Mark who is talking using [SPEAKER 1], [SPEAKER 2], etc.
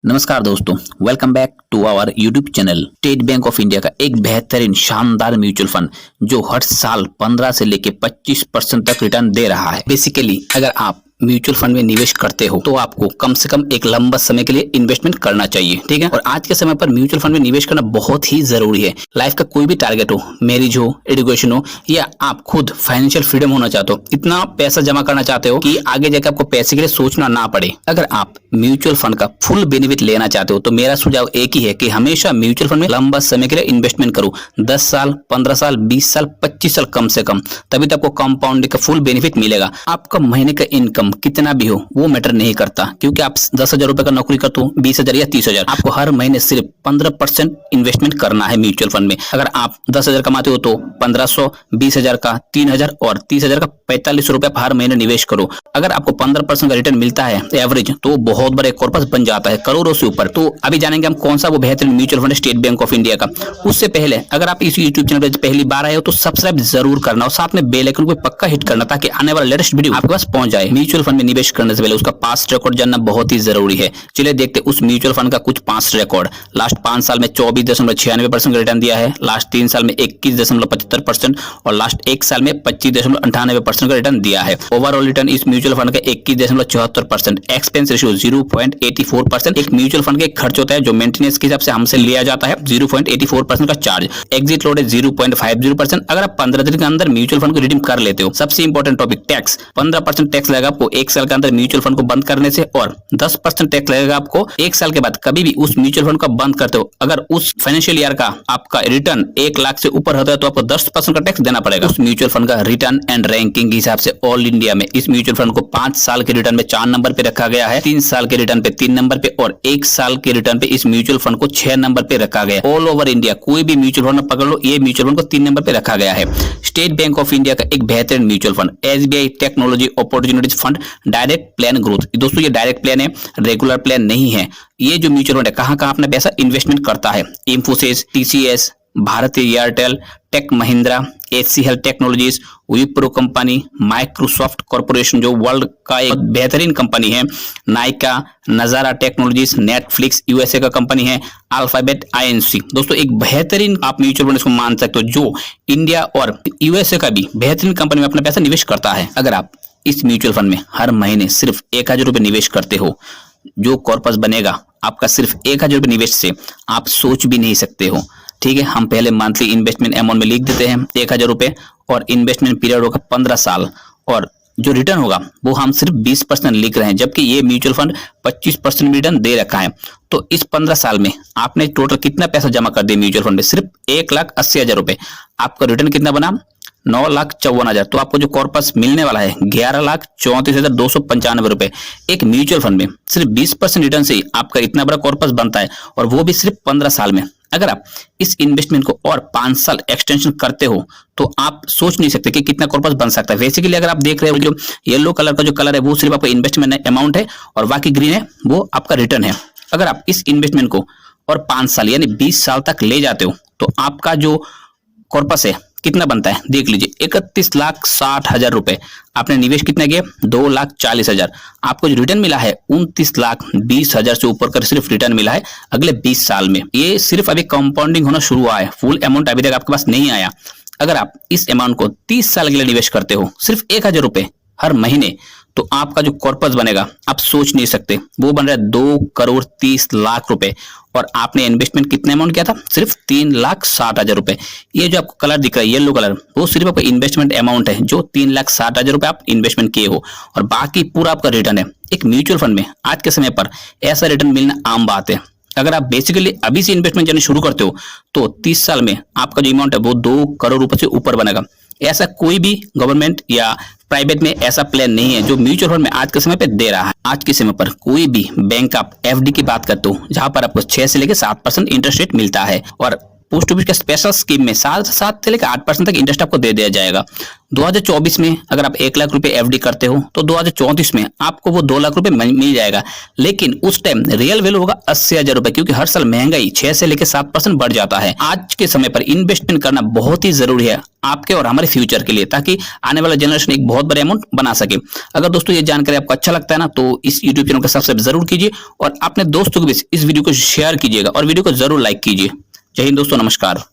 [SPEAKER 1] नमस्कार दोस्तों, welcome back to our YouTube channel. State Bank of India का एक बेहतरीन शानदार म्यूचुअल फंड जो हर साल 15 से लेके 25% तक रिटर्न दे रहा है। बेसिकली अगर आप म्यूचुअल फंड में निवेश करते हो तो आपको कम से कम एक लंबा समय के लिए इन्वेस्टमेंट करना चाहिए, ठीक है। और आज के समय पर म्यूचुअल फंड में निवेश करना बहुत ही जरूरी है। लाइफ का कोई भी टारगेट हो, मैरिज हो, एजुकेशन हो, या आप खुद फाइनेंशियल फ्रीडम होना चाहते हो, इतना पैसा जमा करना चाहते हो कि आगे जाकर आपको पैसे के लिए सोचना ना पड़े। अगर आप म्यूचुअल फंड का फुल बेनिफिट लेना चाहते हो तो मेरा सुझाव एक ही है कि हमेशा म्यूचुअल फंड में लंबा समय के लिए इन्वेस्टमेंट करो। 10 साल, 15 साल, 20 साल, 25 साल कम से कम, तभी तो आपको कंपाउंडिंग का फुल बेनिफिट मिलेगा। आपका महीने का इनकम कितना भी हो वो मैटर नहीं करता, क्योंकि आप 10,000 रुपए का नौकरी करते हो, 20,000 या 30,000, आपको हर महीने सिर्फ 15% इन्वेस्टमेंट करना है म्यूचुअल फंड में। अगर आप 10,000 कमाते हो तो 1500, 20,000 का 3,000 और 30,000 का 4500 रुपए हर महीने निवेश करो। अगर आपको 15% का रिटर्न मिलता है एवरेज, तो बहुत बड़े कॉर्पस बन जाता है, करोड़ों से ऊपर। तो अभी जानेंगे हम कौन सा वो बेहतरीन mutual fund state Bank of India का। उससे पहले अगर आप इस यूट्यूब चैनल पर पहली बार आए हो तो सब्सक्राइब जरूर करना और साथ में बेल आइकन को पक्का हिट करना, ताकि आने वाला लेटेस्ट वीडियो आपके पास पहुंच जाए। म्यूचुअल फंड में निवेश करने से पहले उसका पास्ट रिकॉर्ड जानना बहुत ही जरूरी है। चलिए देखते उस म्यूचुअल फंड का कुछ पास्ट रिकॉर्ड। लास्ट 5 साल में 24.96% का रिटर्न दिया है, लास्ट 3 साल में 21.75% और लास्ट 1 साल में 25.98% का रिटर्न दिया है। ओवरऑल रिटर्न इस म्यूचुअल फंड का 21.74%। Expense ratio 0.84%। एक म्यूचुअल फंड के खर्च होता है जो मेंटेनेंस के हिसाब से हमसे लिया जाता है, 0.84% का चार्ज। एग्जिट लोड है 0.50%। अगर आप 15 दिन के अंदर म्यूचुअल फंड को रिडीम कर लेते हो, सबसे इंपॉर्टेंट टॉपिक टैक्स, 15% टैक्स लगेगा आपको 1 साल के अंदर म्यूचुअल फंड को बंद करने से, और 10% टैक्स लगेगा आपको 1 साल के बाद कभी भी उस म्यूचुअल फंड को बंद करते हो। अगर उस फाइनेंशियल ईयर का आपका रिटर्न 1 लाख से ऊपर होता है तो आपको 10% का टैक्स देना पड़ेगा। उस म्यूचुअल फंड का रिटर्न एंड रैंकिंग के हिसाब से ऑल इंडिया में इस म्यूचुअल फंड को 5 साल के रिटर्न में 4 नंबर पे रखा गया है, 3 साल के रिटर्न पे 3 नंबर पे और 1 साल के रिटर्न पे इस म्यूचुअल फंड को 6 नंबर पे रखा गया है। ऑल ओवर इंडिया कोई भी म्यूचुअल फंड पकड़ लो, ये म्यूचुअल फंड को 3 नंबर पे रखा गया है। स्टेट बैंक ऑफ इंडिया का एक बेहतरीन mutual fund SBI technology opportunities fund direct plan growth. दोस्तों ये डायरेक्ट प्लान है, रेगुलर प्लान नहीं है। ये जो म्यूचुअल फंड है कहां कहां अपना पैसा इन्वेस्टमेंट करता है, Infosys, TCS, Bharti Airtel, Tech Mahindra, HCL Technologies, Wipro company, Microsoft Corporation जो वर्ल्ड का एक बेहतरीन कंपनी है, Nykaa, Nazara Technologies, Netflix USA का कंपनी है, अल्फाबेट आईएनसी। दोस्तों एक बेहतरीन आप म्यूचुअल फंड इसको मान सकते हो जो इंडिया और यूएसए का भी बेहतरीन कंपनी में अपना पैसा निवेश करता है। अगर आप इस म्यूचुअल फंड में हर महीने सिर्फ 1,000 रुपए निवेश करते हो, जो कॉर्पस बनेगा आपका सिर्फ 1,000 रुपए निवेश से आप सोच भी नहीं सकते हो, ठीक है। हम पहले मंथली इन्वेस्टमेंट अमाउंट में लिख देते हैं 1,000 रुपए, और इन्वेस्टमेंट पीरियड होगा 15 साल, और जो रिटर्न होगा वो हम सिर्फ 20% लिख रहे हैं, जबकि ये म्यूचुअल फंड 25% रिटर्न दे रखा है। तो इस 15 साल में आपने टोटल कितना पैसा जमा कर दिया म्यूचुअल फंड में, सिर्फ 1,80,000 रुपए। आपका रिटर्न कितना बना, 9,54,000। तो आपको जो कॉर्पस मिलने वाला है 11,34,295 रुपए। एक म्यूचुअल फंड में सिर्फ 20% रिटर्न से ही आपका इतना बड़ा कॉर्पस बनता है, और वो भी सिर्फ 15 साल में। अगर आप इस इन्वेस्टमेंट को और 5 साल एक्सटेंशन करते हो तो आप सोच नहीं सकते कि कितना कॉर्पस बन सकता है। बेसिकली अगर आप देख रहे हो जो येलो कलर का जो कलर है वो सिर्फ आपका इन्वेस्टमेंट अमाउंट है, और बाकी ग्रीन है वो आपका रिटर्न है। अगर आप इस इन्वेस्टमेंट को और 5 साल यानी 20 साल तक ले जाते हो तो आपका जो कॉर्पस है कितना बनता है देख लीजिए, 31,60,000 रुपए। आपने निवेश कितना किया, 2,40,000। आपको जो रिटर्न मिला है 29,20,000 से ऊपर का सिर्फ रिटर्न मिला है अगले 20 साल में। ये सिर्फ अभी कंपाउंडिंग होना शुरू हुआ है, फुल अमाउंट अभी तक आपके पास नहीं आया। अगर आप इस अमाउंट को 30 साल के लिए निवेश करते हो सिर्फ 1,000 रुपए हर महीने, तो आपका जो कॉर्पस बनेगा आप सोच नहीं सकते, वो बन रहा है 2,30,00,000 रुपए। और आपने इन्वेस्टमेंट कितने अमाउंट किया था, सिर्फ 3,60,000 रुपए। ये जो आपको कलर दिख रहा है येलो कलर, वो सिर्फ आपका इन्वेस्टमेंट अमाउंट है जो 3,60,000 रुपए आप इन्वेस्टमेंट किए हो, और बाकी पूरा आपका रिटर्न है। एक म्यूचुअल फंड में आज के समय पर ऐसा रिटर्न मिलना आम बात है। अगर आप बेसिकली अभी से इन्वेस्टमेंट करना शुरू करते हो तो 30 साल में आपका जो अमाउंट है वो 2 करोड़ रुपए से ऊपर बनेगा। ऐसा कोई भी गवर्नमेंट या प्राइवेट में ऐसा प्लान नहीं है जो म्यूचुअल फंड में आज के समय पे दे रहा है। आज के समय पर कोई भी बैंक आप एफडी की बात करते हो जहां पर आपको 6 से लेकर 7% इंटरेस्ट रेट मिलता है, और पोस्ट ऑफिस के स्पेशल स्कीम में 7 से लेकर 8% तक इंटरेस्ट आपको दे दिया जाएगा। 2024 में अगर आप 1 लाख रुपए एफडी करते हो तो 2034 में आपको वो 2 लाख रुपए मिल जाएगा, लेकिन उस टाइम रियल वैल्यू होगा 80,000 रुपए, क्योंकि हर साल महंगाई 6 से लेकर 7% बढ़ जाता है। आज के समय पर इन्वेस्टमेंट करना बहुत ही जरूरी है आपके और हमारे फ्यूचर के लिए, ताकि आने वाला जनरेशन एक बहुत बड़े अमाउंट बना सके। अगर दोस्तों ये जानकारी आपको अच्छा लगता है ना, तो इस यूट्यूब चैनल को सब्सक्राइब जरूर कीजिए और अपने दोस्तों के बीच इस वीडियो को शेयर कीजिएगा और वीडियो को जरूर लाइक कीजिए। जय हिंद दोस्तों, नमस्कार।